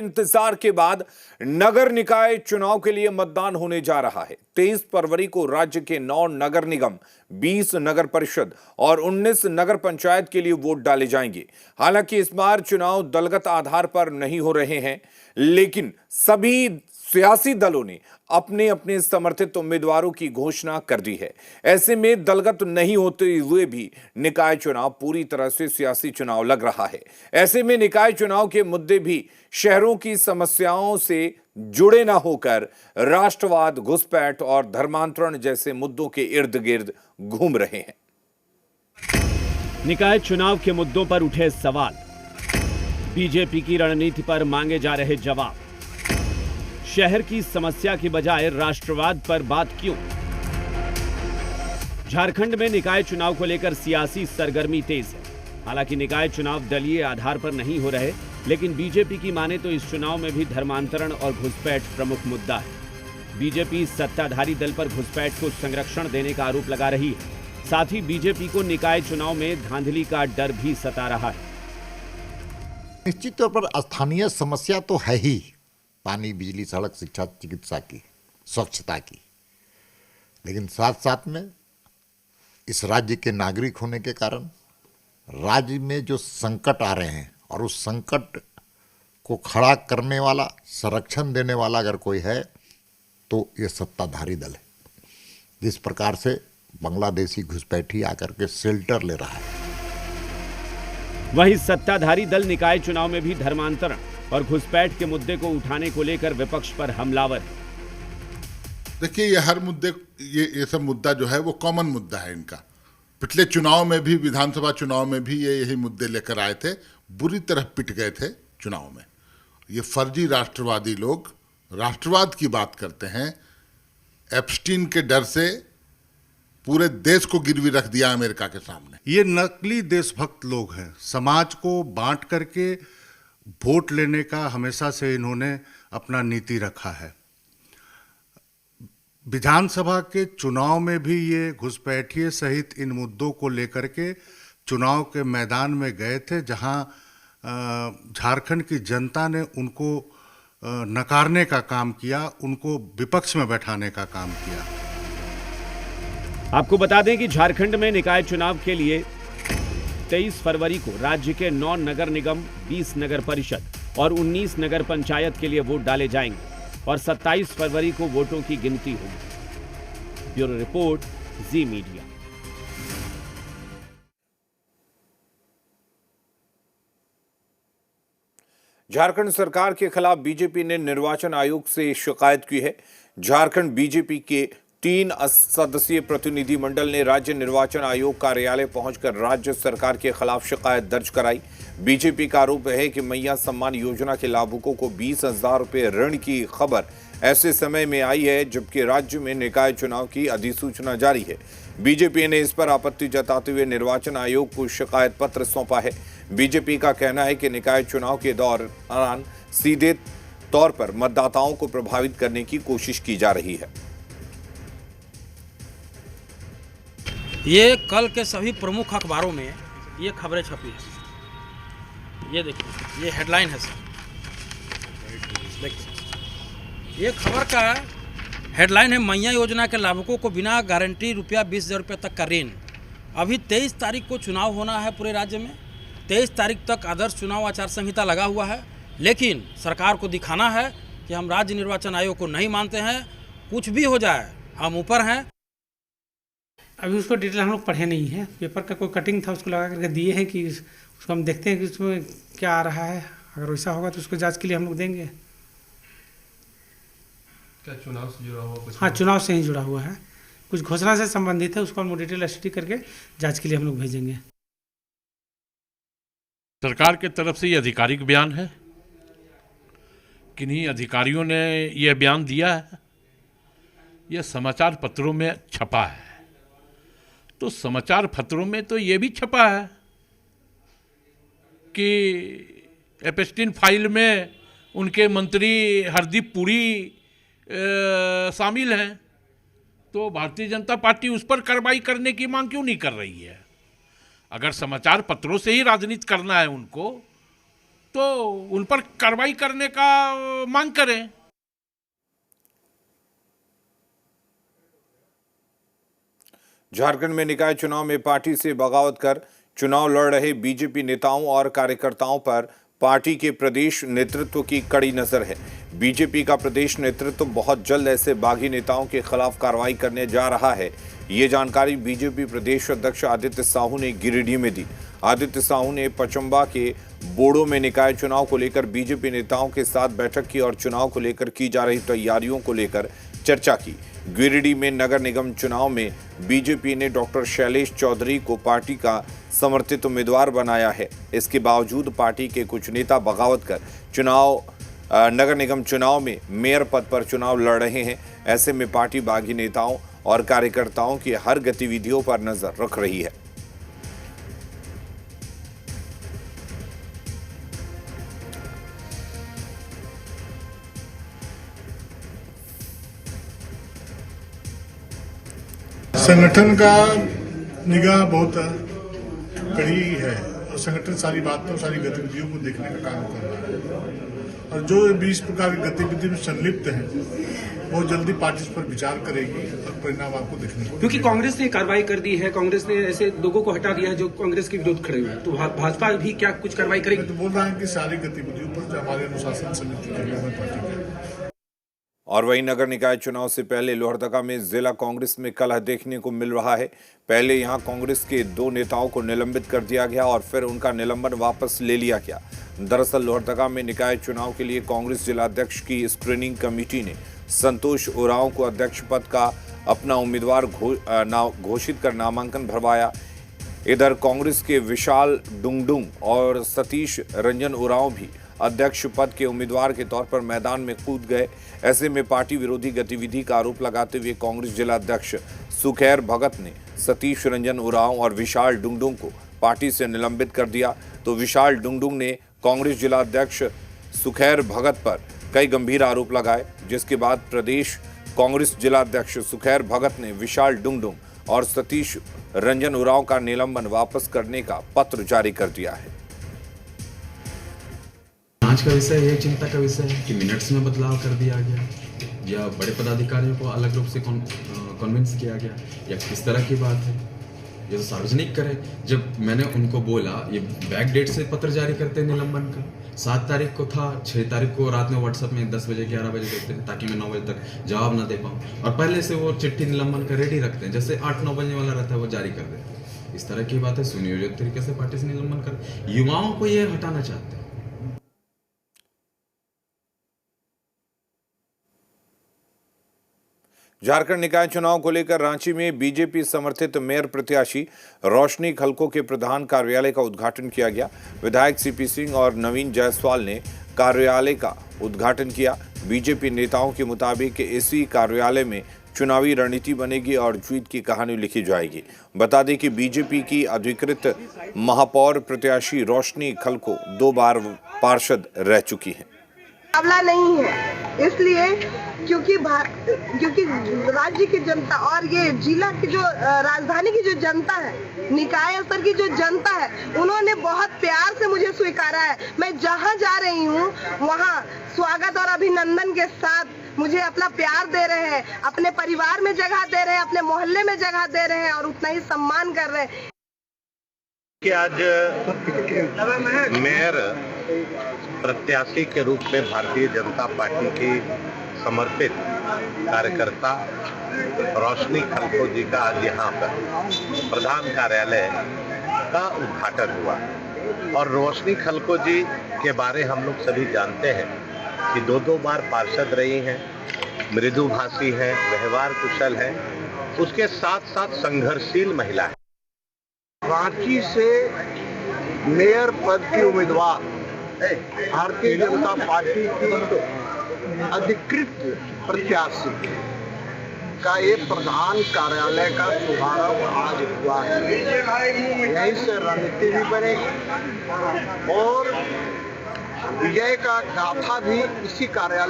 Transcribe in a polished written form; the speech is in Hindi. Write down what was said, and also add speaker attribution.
Speaker 1: इंतजार के बाद नगर निकाय चुनाव के लिए मतदान होने जा रहा है। 23 फरवरी को राज्य के 9 नगर निगम, 20 नगर परिषद और 19 नगर पंचायत के लिए वोट डाले जाएंगे। हालांकि इस बार चुनाव दलगत आधार पर नहीं हो रहे हैं, लेकिन सभी सियासी दलों ने अपने अपने समर्थित उम्मीदवारों की घोषणा कर दी है। ऐसे में दलगत नहीं होते हुए भी निकाय चुनाव पूरी तरह से सियासी चुनाव लग रहा है। ऐसे में निकाय चुनाव के मुद्दे भी शहरों की समस्याओं से जुड़े ना होकर राष्ट्रवाद, घुसपैठ और धर्मांतरण जैसे मुद्दों के इर्द गिर्द घूम रहे हैं।
Speaker 2: निकाय चुनाव के मुद्दों पर उठे सवाल, बीजेपी की रणनीति पर मांगे जा रहे जवाब, शहर की समस्या की बजाय राष्ट्रवाद पर बात क्यों? झारखंड में निकाय चुनाव को लेकर सियासी सरगर्मी तेज है। हालांकि निकाय चुनाव दलीय आधार पर नहीं हो रहे, लेकिन बीजेपी की माने तो इस चुनाव में भी धर्मांतरण और घुसपैठ प्रमुख मुद्दा है। बीजेपी सत्ताधारी दल पर घुसपैठ को संरक्षण देने का आरोप लगा रही है। साथ ही बीजेपी को निकाय चुनाव में धांधली का डर भी सता रहा है।
Speaker 3: निश्चित तौर पर स्थानीय समस्या तो है ही, पानी, बिजली, सड़क, शिक्षा, चिकित्सा की, स्वच्छता की, लेकिन साथ साथ में इस राज्य के नागरिक होने के कारण राज्य में जो संकट आ रहे हैं और उस संकट को खड़ा करने वाला, संरक्षण देने वाला अगर कोई है तो ये सत्ताधारी दल है। जिस प्रकार से बांग्लादेशी घुसपैठी आकर के शेल्टर ले रहा है,
Speaker 2: वहीं सत्ताधारी दल निकाय चुनाव में भी धर्मांतरण और घुसपैठ के मुद्दे को उठाने को लेकर विपक्ष पर हमलावर है।
Speaker 4: देखिए, ये हर मुद्दे, ये सब मुद्दा जो है वो कॉमन मुद्दा है इनका। पिछले चुनाव में भी, विधानसभा चुनाव में भी ये यही मुद्दे लेकर आए थे, बुरी तरह पिट गए थे चुनाव में। ये फर्जी राष्ट्रवादी लोग राष्ट्रवाद की बात करते हैं, एप्स्टीन के डर से पूरे देश को गिरवी रख दिया अमेरिका के सामने।
Speaker 5: ये नकली देशभक्त लोग हैं। समाज को बांट करके वोट लेने का हमेशा से इन्होंने अपना नीति रखा है। विधानसभा के चुनाव में भी ये घुसपैठिए सहित इन मुद्दों को लेकर के चुनाव के मैदान में गए थे, जहां झारखंड की जनता ने उनको नकारने का काम किया, उनको विपक्ष में बैठाने का काम किया।
Speaker 2: आपको बता दें कि झारखंड में निकाय चुनाव के लिए 23 फरवरी को राज्य के 9 नगर निगम, 20 नगर परिषद और 19 नगर पंचायत के लिए वोट डाले जाएंगे और 27 फरवरी को वोटों की गिनती होगी। ब्यूरो रिपोर्ट, जी मीडिया।
Speaker 1: झारखंड सरकार के खिलाफ बीजेपी ने निर्वाचन आयोग से शिकायत की है। झारखंड बीजेपी के 3 सदस्यीय प्रतिनिधिमंडल ने राज्य निर्वाचन आयोग कार्यालय पहुंचकर राज्य सरकार के खिलाफ शिकायत दर्ज कराई। बीजेपी का आरोप है कि मैया सम्मान योजना के लाभुकों को 20,000 रुपये ऋण की खबर ऐसे समय में आई है जबकि राज्य में निकाय चुनाव की अधिसूचना जारी है। बीजेपी ने इस पर आपत्ति जताते हुए निर्वाचन आयोग को शिकायत पत्र सौंपा है। बीजेपी का कहना है कि निकाय चुनाव के दौरान सीधे तौर पर मतदाताओं को प्रभावित करने की कोशिश की जा रही है।
Speaker 6: ये कल के सभी प्रमुख अखबारों में ये खबरें छपी है। ये देखिए, ये हेडलाइन है सर, देखिए ये खबर का हेडलाइन है, मैया योजना के लाभुकों को बिना गारंटी रुपया 20,000 रुपये तक का ऋण। अभी 23 तारीख को चुनाव होना है पूरे राज्य में। 23 तारीख तक आदर्श चुनाव आचार संहिता लगा हुआ है, लेकिन सरकार को दिखाना है कि हम राज्य निर्वाचन आयोग को नहीं मानते हैं। कुछ भी हो जाए, हम ऊपर हैं।
Speaker 7: अभी उसको डिटेल हम लोग पढ़े नहीं है, पेपर का कोई कटिंग था उसको लगा करके दिए हैं कि उसको हम देखते हैं कि उसमें क्या आ रहा है। अगर वैसा होगा तो उसको जांच के लिए हम लोग देंगे।
Speaker 8: क्या चुनाव से जुड़ा हुआ कुछ?
Speaker 7: हाँ, चुनाव से ही जुड़ा हुआ है, कुछ घोषणा से संबंधित है, उसको हम डिटेल स्टडी करके जांच के लिए हम लोग भेजेंगे।
Speaker 9: सरकार के तरफ से ये आधिकारिक बयान है, किन्हीं अधिकारियों ने यह बयान दिया है, यह समाचार पत्रों में छपा है। तो समाचार पत्रों में तो ये भी छपा है कि एप्स्टीन फाइल में उनके मंत्री हरदीप पुरी शामिल हैं, तो भारतीय जनता पार्टी उस पर कार्रवाई करने की मांग क्यों नहीं कर रही है? अगर समाचार पत्रों से ही राजनीति करना है उनको, तो उन पर कार्रवाई करने का मांग करें।
Speaker 1: झारखंड में निकाय चुनाव में पार्टी से बगावत कर चुनाव लड़ रहे बीजेपी नेताओं और कार्यकर्ताओं पर पार्टी के प्रदेश नेतृत्व की कड़ी नजर है। बीजेपी का प्रदेश नेतृत्व बहुत जल्द ऐसे बागी नेताओं के खिलाफ कार्रवाई करने जा रहा है। ये जानकारी बीजेपी प्रदेश अध्यक्ष आदित्य साहू ने गिरिडीह में दी। आदित्य साहू ने पचम्बा के बोड़ो में निकाय चुनाव को लेकर बीजेपी नेताओं के साथ बैठक की और चुनाव को लेकर की जा रही तैयारियों को लेकर चर्चा की। गिरिडीह में नगर निगम चुनाव में बीजेपी ने डॉक्टर शैलेश चौधरी को पार्टी का समर्थित उम्मीदवार बनाया है। इसके बावजूद पार्टी के कुछ नेता बगावत कर नगर निगम चुनाव में मेयर पद पर चुनाव लड़ रहे हैं। ऐसे में पार्टी बागी नेताओं और कार्यकर्ताओं की हर गतिविधियों पर नजर रख रही है।
Speaker 10: संगठन का निगाह बहुत कड़ी है और संगठन सारी बातों सारी गतिविधियों को देखने का काम कर रहा है और जो भी इस प्रकार की गतिविधि में संलिप्त हैं बहुत जल्दी पार्टी इस पर विचार करेगी और परिणाम आपको देखने को,
Speaker 11: क्योंकि कांग्रेस ने कार्रवाई कर दी है, कांग्रेस ने ऐसे लोगों को हटा दिया है जो कांग्रेस के विरोध खड़े हुए हैं, तो भाजपा भी क्या कुछ कार्रवाई करेगी?
Speaker 10: तो बोल रहा है कि सारी गतिविधियों पर जो हमारे अनुशासन समिति के लोग पार्टी के।
Speaker 1: और वहीं नगर निकाय चुनाव से पहले लोहरदगा में जिला कांग्रेस में कलह देखने को मिल रहा है। पहले यहां कांग्रेस के 2 नेताओं को निलंबित कर दिया गया और फिर उनका निलंबन वापस ले लिया गया। दरअसल लोहरदगा में निकाय चुनाव के लिए कांग्रेस जिला अध्यक्ष की स्क्रीनिंग कमेटी ने संतोष उरांव को अध्यक्ष पद का अपना उम्मीदवार घोषित कर नामांकन भरवाया। इधर कांग्रेस के विशाल डुंगडुंग और सतीश रंजन उरांव भी अध्यक्ष पद के उम्मीदवार के तौर पर मैदान में कूद गए। ऐसे में पार्टी विरोधी गतिविधि का आरोप लगाते हुए कांग्रेस जिला अध्यक्ष सुखैर भगत ने सतीश रंजन उरांव और विशाल डुंगडुंग को पार्टी से निलंबित कर दिया। तो विशाल डुंगडुंग ने कांग्रेस जिला अध्यक्ष सुखैर भगत पर कई गंभीर आरोप लगाए, जिसके बाद प्रदेश कांग्रेस जिला अध्यक्ष सुखैर भगत ने विशाल डुंगडुंग और सतीश रंजन उरांव का निलंबन वापस करने का पत्र जारी कर दिया है।
Speaker 12: आज का विषय यह चिंता का विषय है कि मिनट्स में बदलाव कर दिया गया या बड़े पदाधिकारियों को अलग रूप से कन्विंस किया गया या किस तरह की बात है, ये तो सार्वजनिक करें। जब मैंने उनको बोला ये बैक डेट से पत्र जारी करते निलंबन का, 7 तारीख को था, 6 तारीख को रात में व्हाट्सएप में 10 बजे 11 बजे देखते थे ताकि मैं 9 बजे तक जवाब ना दे पाऊँ, और पहले से वो चिट्ठी निलंबन का रेडी रखते हैं, जैसे 8-9 बजे वाला रहता है वो जारी कर देते हैं। इस तरह की बात है, सुनियोजित तरीके से पार्टी से निलंबन कर युवाओं को ये हटाना चाहते हैं।
Speaker 1: झारखंड निकाय चुनाव को लेकर रांची में बीजेपी समर्थित मेयर प्रत्याशी रोशनी खलको के प्रधान कार्यालय का उद्घाटन किया गया। विधायक सीपी सिंह और नवीन जायसवाल ने कार्यालय का उद्घाटन किया। बीजेपी नेताओं के मुताबिक इसी कार्यालय में चुनावी रणनीति बनेगी और जीत की कहानी लिखी जाएगी। बता दें कि बीजेपी की अधिकृत महापौर प्रत्याशी रोशनी खलको 2 बार पार्षद रह चुकी हैं।
Speaker 13: मुकाबला नहीं है, इसलिए क्योंकि राज्य की जनता और ये जिला की जो राजधानी की जो जनता है, निकाय स्तर की जो जनता है, उन्होंने बहुत प्यार से मुझे स्वीकारा है। मैं जहां जा रही हूं वहां स्वागत और अभिनंदन के साथ मुझे अपना प्यार दे रहे हैं, अपने परिवार में जगह दे रहे हैं, अपने मोहल्ले में जगह दे रहे हैं और उतना ही सम्मान कर रहे हैं।
Speaker 14: कि आज मेयर प्रत्याशी के रूप में भारतीय जनता पार्टी की समर्पित कार्यकर्ता रोशनी खलको जी का आज यहाँ पर प्रधान कार्यालय का उद्घाटन हुआ। और रोशनी खलको जी के बारे हम लोग सभी जानते हैं कि 2 बार पार्षद रही हैं, मृदुभाषी हैं, व्यवहार कुशल हैं, उसके साथ साथ संघर्षशील महिला है।
Speaker 15: रांची से मेयर पद की उम्मीदवार भारतीय जनता पार्टी की अधिकृत प्रत्याशी का एक प्रधान कार्यालय का शुभारंभ आज हुआ है। यहीं से रणनीति भी बनेगी और विजय का गाथा भी इसी कार्यालय